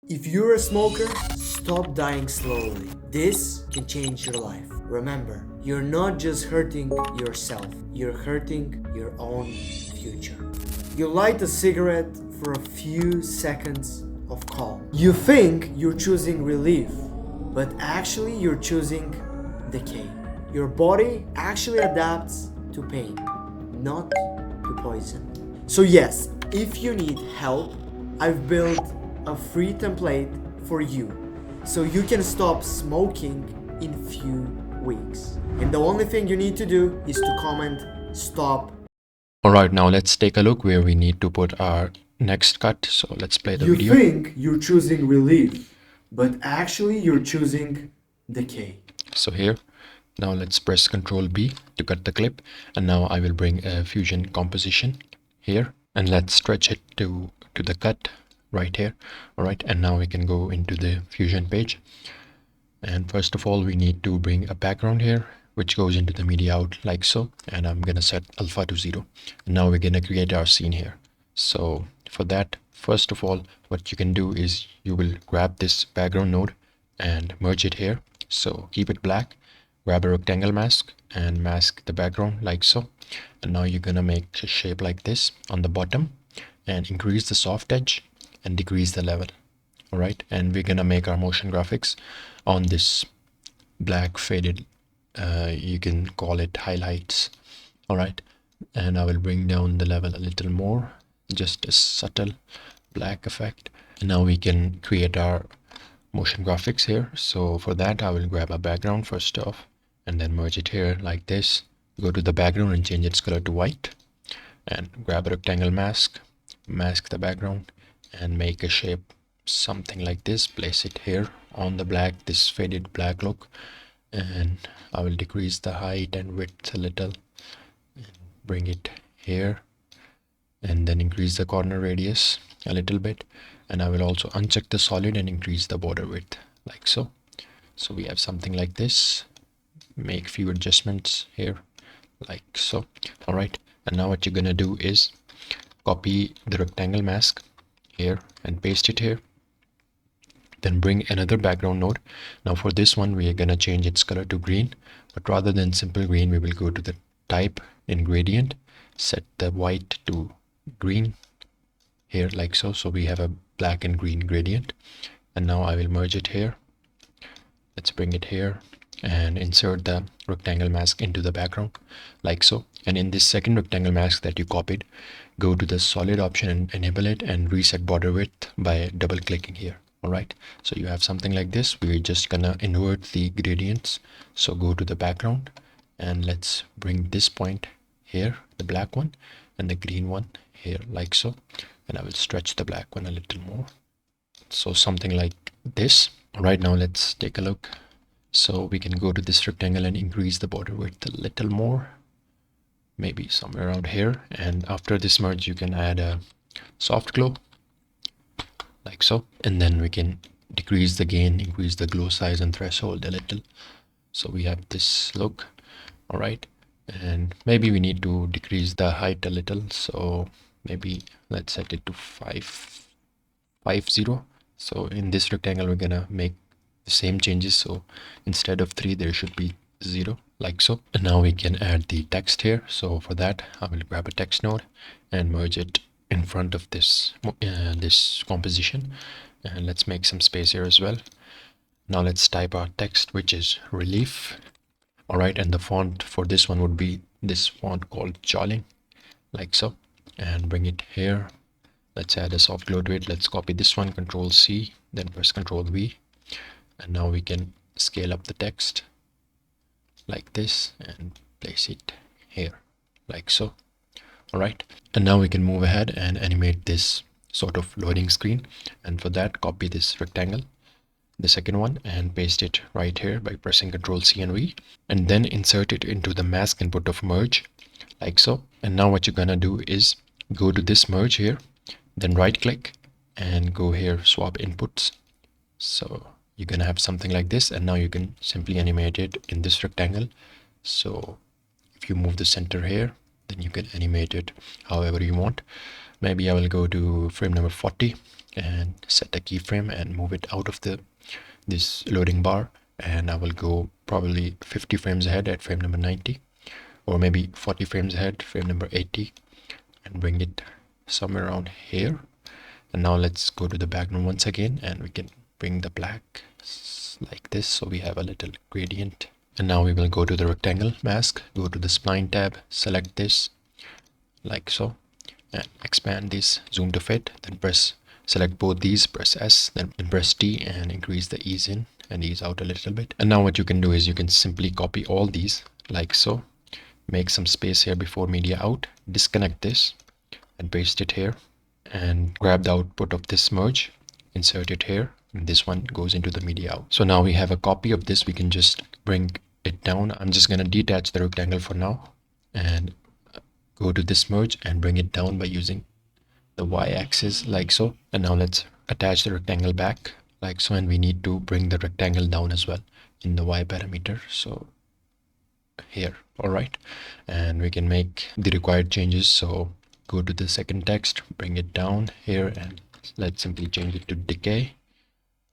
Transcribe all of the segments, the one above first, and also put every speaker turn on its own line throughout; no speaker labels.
If you're a smoker, stop dying slowly. This can change your life. Remember, you're not just hurting yourself, you're hurting your own future. You light a cigarette for a few seconds of calm. You think you're choosing relief, but actually you're choosing decay. Your body actually adapts to pain, not to poison. So yes, if you need help, I've built a free template for you so you can stop smoking in few weeks. And the only thing you need to do is to comment stop.
Alright, now let's take a look where we need to put our next cut. So let's play the
You
video.
think you're choosing relief, but actually you're choosing decay.
So here, now let's press Ctrl B to cut the clip. And now I will bring a fusion composition here. And let's stretch it to the cut right here. Alright, and now we can go into the fusion page. And first of all, we need to bring a background here, which goes into the media out like so. And I'm gonna set alpha to 0. And now we're gonna create our scene here. So for that, first of all, what you can do is you will grab this background node and merge it here. So keep it black, grab a rectangle mask and mask the background like so. And now you're gonna make a shape like this on the bottom and increase the soft edge and decrease the level. All right, and we're gonna make our motion graphics on this black faded, you can call it highlights. All right, and I will bring down the level a little more, just a subtle black effect. And now we can create our motion graphics here. So for that, I will grab a background first off and then merge it here like this. Go to the background and change its color to white and grab a rectangle mask, mask the background and make a shape something like this. Place it here on the black, this faded black look, and I will decrease the height and width a little and bring it here, and then increase the corner radius a little bit, and I will also uncheck the solid and increase the border width like so. So we have something like this. Make few adjustments here like so. All right, and now what you're gonna do is copy the rectangle mask here and paste it here. Then bring another background node. Now for this one, we are gonna change its color to green, but rather than simple green, we will go to the type in gradient, set the white to green here like so. So we have a black and green gradient. And now I will merge it here. Let's bring it here and insert the rectangle mask into the background like so. And in this second rectangle mask that you copied, go to the solid option and enable it and reset border width by double clicking here. All right, so you have something like this. We're just gonna invert the gradients. So go to the background and let's bring this point here, the black one, and the green one here like so. And I will stretch the black one a little more. So something like this. All right, now let's take a look. So we can go to this rectangle and increase the border width a little more, maybe somewhere around here. And after this merge, you can add a soft glow like so. And then we can decrease the gain, increase the glow size and threshold a little. So we have this look. All right, and maybe we need to decrease the height a little. So maybe let's set it to 550. So in this rectangle, we're gonna make the same changes. So instead of 3, there should be 0 like so. And now we can add the text here. So for that, I will grab a text node and merge it in front of this this composition, and let's make some space here as well. Now let's type our text, which is relief. All right, and the font for this one would be this font called Jolly like so, and bring it here. Let's add a soft glow to it. Let's copy this one, Control C, then press Control V, and now we can scale up the text like this and place it here like so. All right, and now we can move ahead and animate this sort of loading screen. And for that, copy this rectangle, the second one, and paste it right here by pressing Ctrl C and V, and then insert it into the mask input of merge like so. And now what you're gonna do is go to this merge here, then right click and go here, swap inputs. So you're gonna have something like this, and now you can simply animate it in this rectangle. So if you move the center here, then you can animate it however you want. Maybe I will go to frame number 40 and set a keyframe and move it out of this loading bar, and I will go probably 50 frames ahead at frame number 90, or maybe 40 frames ahead, frame number 80, and bring it somewhere around here. And now let's go to the background once again, and we can bring the black like this, so we have a little gradient. And now we will go to the rectangle mask, go to the spline tab, select this like so, and expand this, zoom to fit, then select both these, press S, then press T and increase the ease in and ease out a little bit. And now what you can do is you can simply copy all these like so, make some space here before media out, disconnect this and paste it here, and grab the output of this merge, insert it here, and this one goes into the media out. So now we have a copy of this. We can just bring it down. I'm just going to detach the rectangle for now and go to this merge and bring it down by using the y-axis like so. And now let's attach the rectangle back like so, and we need to bring the rectangle down as well in the y parameter, so here. All right, and we can make the required changes. So go to the second text, bring it down here, and let's simply change it to decay,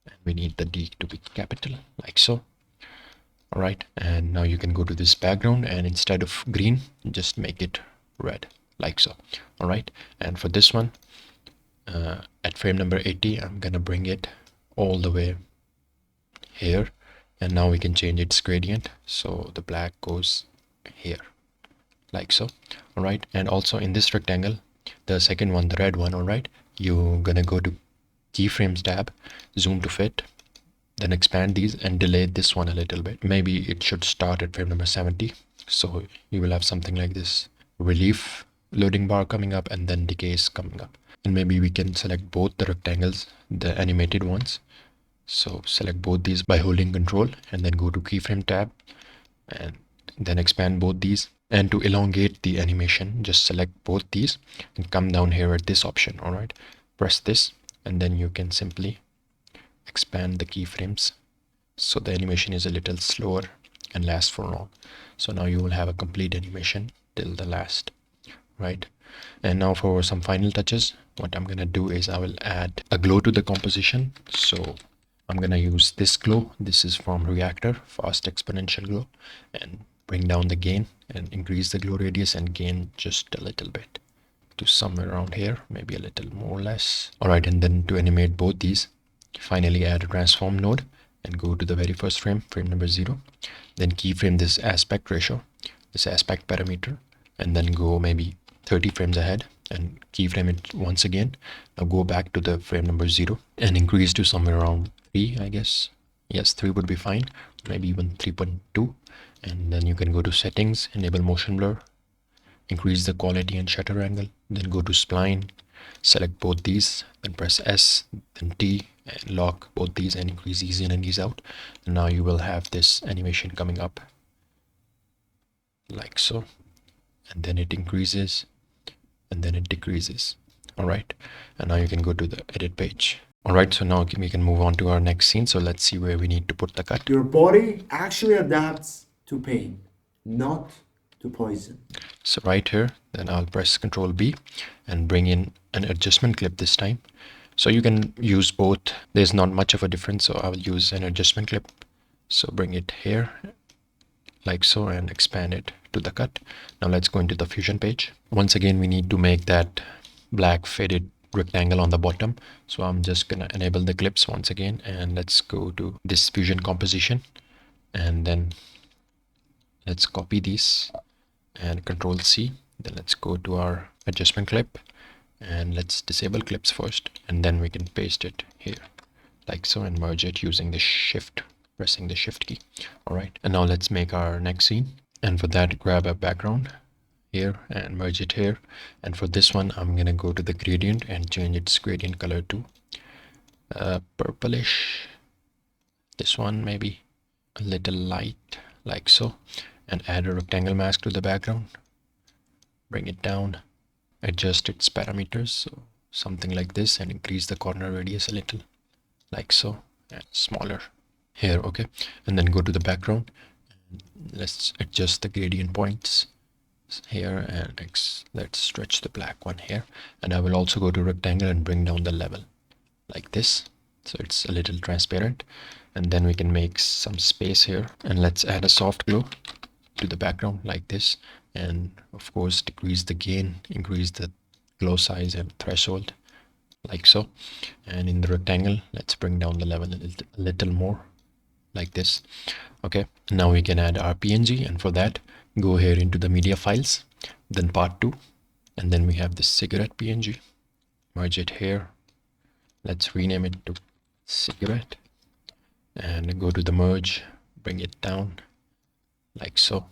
and we need the D to be capital like so. All right, and now you can go to this background, and instead of green, just make it red like so. All right, and for this one, at frame number 80, I'm gonna bring it all the way here, and now we can change its gradient, so the black goes here like so. All right, and also in this rectangle, the second one, the red one, all right, you're gonna go to keyframes tab, zoom to fit, then expand these and delay this one a little bit. Maybe it should start at frame number 70, so you will have something like this relief loading bar coming up and then decays coming up. And maybe we can select both the rectangles, the animated ones. So select both these by holding control and then go to keyframe tab and then expand both these. And to elongate the animation, just select both these and come down here at this option. All right, press this, and then you can simply expand the keyframes so the animation is a little slower and lasts for long. So now you will have a complete animation till the last, right? And now for some final touches, what I'm gonna do is I will add a glow to the composition. So I'm gonna use this glow. This is from Reactor, fast exponential glow, and bring down the gain and increase the glow radius and gain just a little bit to somewhere around here, maybe a little more or less. All right, and then to animate both these, finally add a transform node and go to the very first frame, frame number 0, then keyframe this aspect ratio, this aspect parameter, and then go maybe 30 frames ahead and keyframe it once again. Now go back to the frame number 0 and increase to somewhere around 3, I guess. Yes, 3 would be fine, maybe even 3.2. And then you can go to settings, enable motion blur, increase the quality and shutter angle, then go to spline, select both these, then press S, then T, and lock both these and increase ease in and ease out. And now you will have this animation coming up like so, and then it increases and then it decreases. All right, and now you can go to the edit page. All right, so now we can move on to our next scene. So let's see where we need to put the cut.
Your body actually adapts to pain, not to poison.
So right here, then I'll press Ctrl B and bring in an adjustment clip this time. So you can use both. There's not much of a difference, so I will use an adjustment clip. So bring it here like so and expand it to the cut. Now let's go into the fusion page. Once again, we need to make that black faded rectangle on the bottom. So I'm just gonna enable the clips once again, and let's go to this fusion composition, and then let's copy these and Control C. Then let's go to our adjustment clip and let's disable clips first, and then we can paste it here like so and merge it using the shift, pressing the shift key. All right, and now let's make our next scene, and for that grab a background here and merge it here. And for this one, I'm gonna go to the gradient and change its gradient color to purplish. This one maybe a little light like so, and add a rectangle mask to the background, bring it down, adjust its parameters, so something like this, and increase the corner radius a little like so, and smaller here. Okay, and then go to the background and let's adjust the gradient points here, and let's stretch the black one here. And I will also go to rectangle and bring down the level like this, so it's a little transparent. And then we can make some space here, and let's add a soft glow to the background like this, and of course decrease the gain, increase the glow size and threshold like so. And in the rectangle, let's bring down the level a little more like this. Okay, now we can add our PNG, and for that go here into the media files, then part 2, and then we have this cigarette PNG. Merge it here, let's rename it to cigarette, and go to the merge, bring it down like so,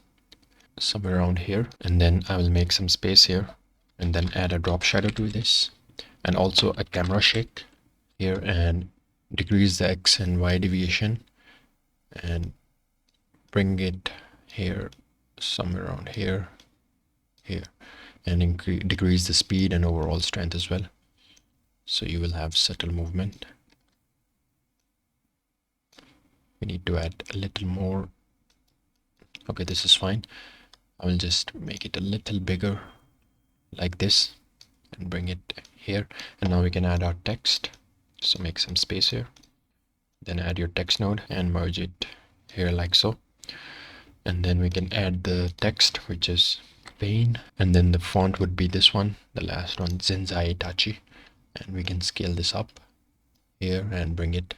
somewhere around here. And then I will make some space here, and then add a drop shadow to this, and also a camera shake here, and decrease the X and Y deviation, and bring it here, somewhere around here, and decrease the speed and overall strength as well, so you will have subtle movement. We need to add a little more. Okay, this is fine. I will just make it a little bigger like this and bring it here. And now we can add our text, so make some space here, then add your text node and merge it here like so. And then we can add the text, which is pain, and then the font would be this one, the last one, Zenzai Itachi, and we can scale this up here and bring it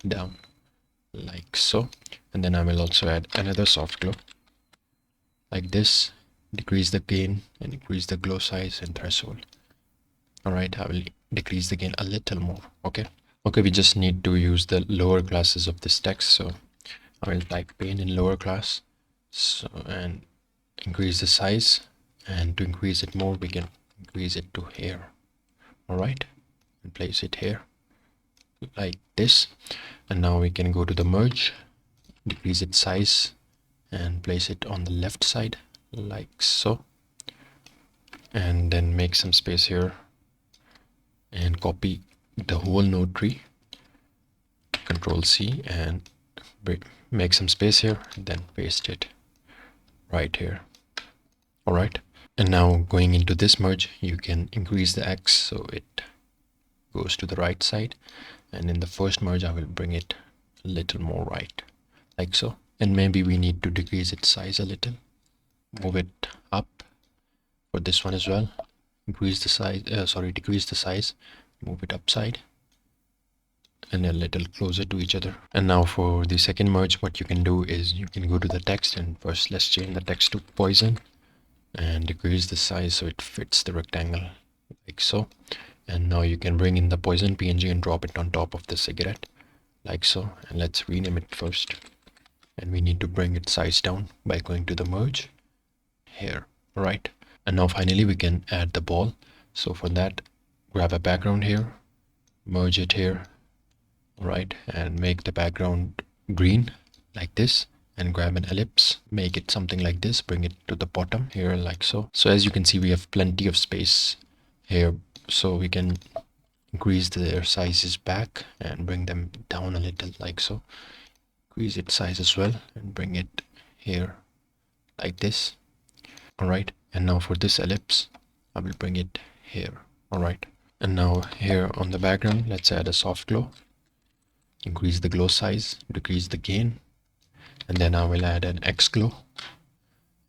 down like so. And then I will also add another soft glow like this, decrease the gain and increase the glow size and threshold. All right, I will decrease the gain a little more. Okay, we just need to use the lower classes of this text, so I will type pain in lower class, so, and increase the size, and to increase it more we can increase it to here. All right, and place it here like this. And now we can go to the merge, decrease its size, and place it on the left side like so, and then make some space here and copy the whole node tree, Control C, and make some space here, then paste it right here. All right, and now going into this merge, you can increase the X so it goes to the right side, and in the first merge I will bring it a little more right like so. And maybe we need to decrease its size a little, move it up for this one as well, increase the size, decrease the size, move it upside and a little closer to each other. And now for the second merge, what you can do is you can go to the text, and first let's change the text to poison and decrease the size so it fits the rectangle like so. And now you can bring in the poison PNG and drop it on top of the cigarette like so. And let's rename it first, and we need to bring its size down by going to the merge here. Right, and now finally we can add the ball. So for that, grab a background here, merge it here, right, and make the background green like this, and grab an ellipse, make it something like this, bring it to the bottom here like so. So as you can see, we have plenty of space here, so we can increase their sizes back and bring them down a little like so. Increase its size as well and bring it here like this. All right, and now for this ellipse I will bring it here. All right, and now here on the background, let's add a soft glow, increase the glow size, decrease the gain, and then I will add an X glow,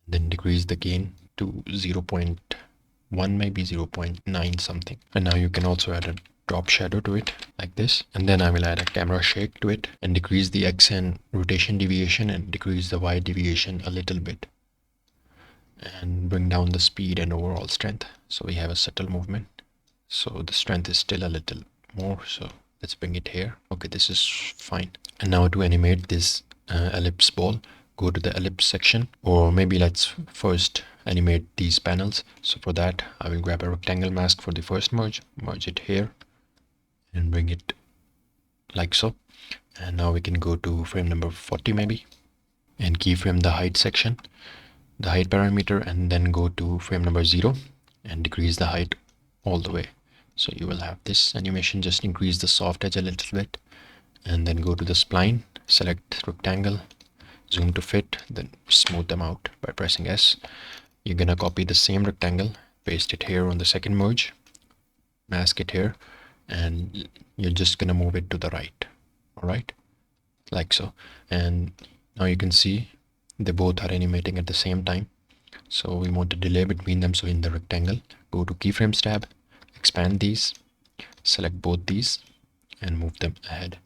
then decrease the gain to 0.1, maybe 0.9 something. And now you can also add a drop shadow to it like this, and then I will add a camera shake to it and decrease the X and rotation deviation and decrease the Y deviation a little bit, and bring down the speed and overall strength so we have a subtle movement. So the strength is still a little more, so let's bring it here. Okay, this is fine. And now to animate this ellipse ball, go to the ellipse section, or maybe let's first animate these panels. So for that I will grab a rectangle mask for the first merge it here and bring it like so. And now we can go to frame number 40 maybe, and keyframe the height section, the height parameter, and then go to frame number 0 and decrease the height all the way. So you will have this animation. Just increase the soft edge a little bit, and then go to the spline, select rectangle, zoom to fit, then smooth them out by pressing S. You're gonna copy the same rectangle, paste it here on the second merge, mask it here, and you're just gonna move it to the right. All right, like so. And now you can see they both are animating at the same time. So we want a delay between them. So in the rectangle, go to keyframes tab, expand these, select both these and move them ahead.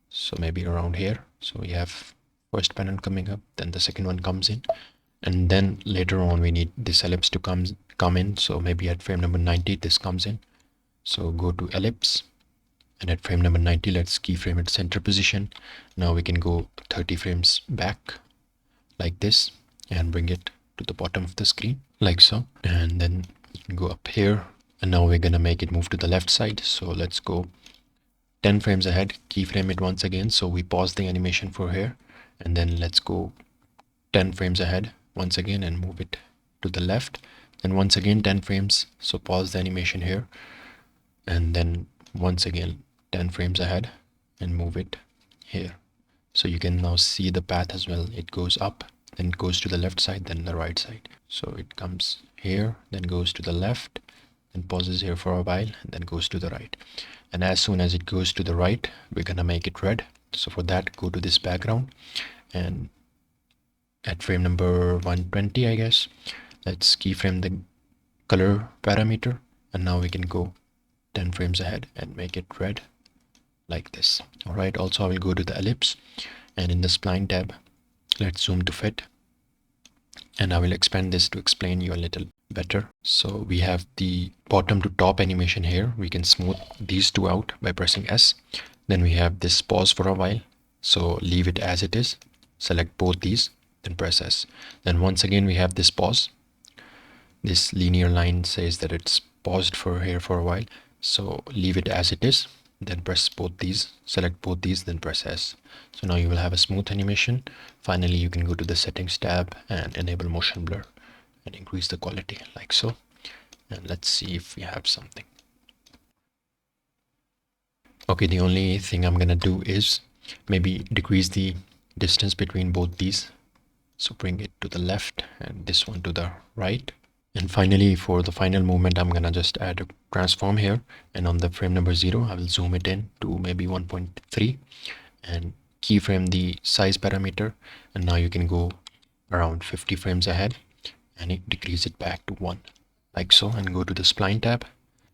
So maybe around here. So we have first panel coming up, then the second one comes in, and then later on we need this ellipse to come in. So maybe at frame number 90 this comes in. So go to ellipse, and at frame number 90 let's keyframe it center position. Now we can go 30 frames back like this and bring it to the bottom of the screen like so, and then you can go up here, and now we're gonna make it move to the left side. So let's go 10 frames ahead, keyframe it once again. So we pause the animation for here, and then let's go 10 frames ahead once again and move it to the left. Then once again 10 frames, so pause the animation here, and then once again 10 frames ahead and move it here. So you can now see the path as well. It goes up, then it goes to the left side, then the right side. So it comes here, then goes to the left, then pauses here for a while, and then goes to the right. And as soon as it goes to the right, we're gonna make it red. So for that, go to this background, and at frame number 120, I guess, let's keyframe the color parameter, and now we can go 10 frames ahead and make it red like this. All right, also I will go to the ellipse, and in the spline tab, let's zoom to fit, and I will expand this to explain you a little better. So we have the bottom to top animation here. We can smooth these two out by pressing S. Then we have this pause for a while, so leave it as it is, select both these, then press S. Then once again we have this pause. This linear line says that it's paused for here for a while, so leave it as it is, then press both these, select both these, then press S. So now you will have a smooth animation. Finally, you can go to the settings tab and enable motion blur and increase the quality like so. And let's see if we have something. Okay, the only thing I'm gonna do is maybe decrease the distance between both these. So bring it to the left and this one to the right. And finally, for the final movement, I'm gonna just add a transform here, and on the frame number 0, I will zoom it in to maybe 1.3 and keyframe the size parameter. And now you can go around 50 frames ahead and decrease it back to 1 like so, and go to the spline tab,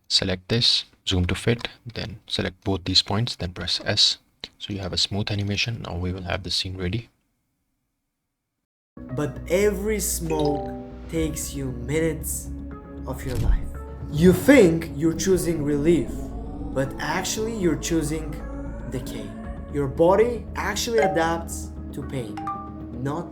select this, zoom to fit, then select both these points, then press S. So you have a smooth animation. Now we will have the scene ready.
But every smoke takes you minutes of your life. You think you're choosing relief, but actually you're choosing decay. Your body actually adapts to pain, not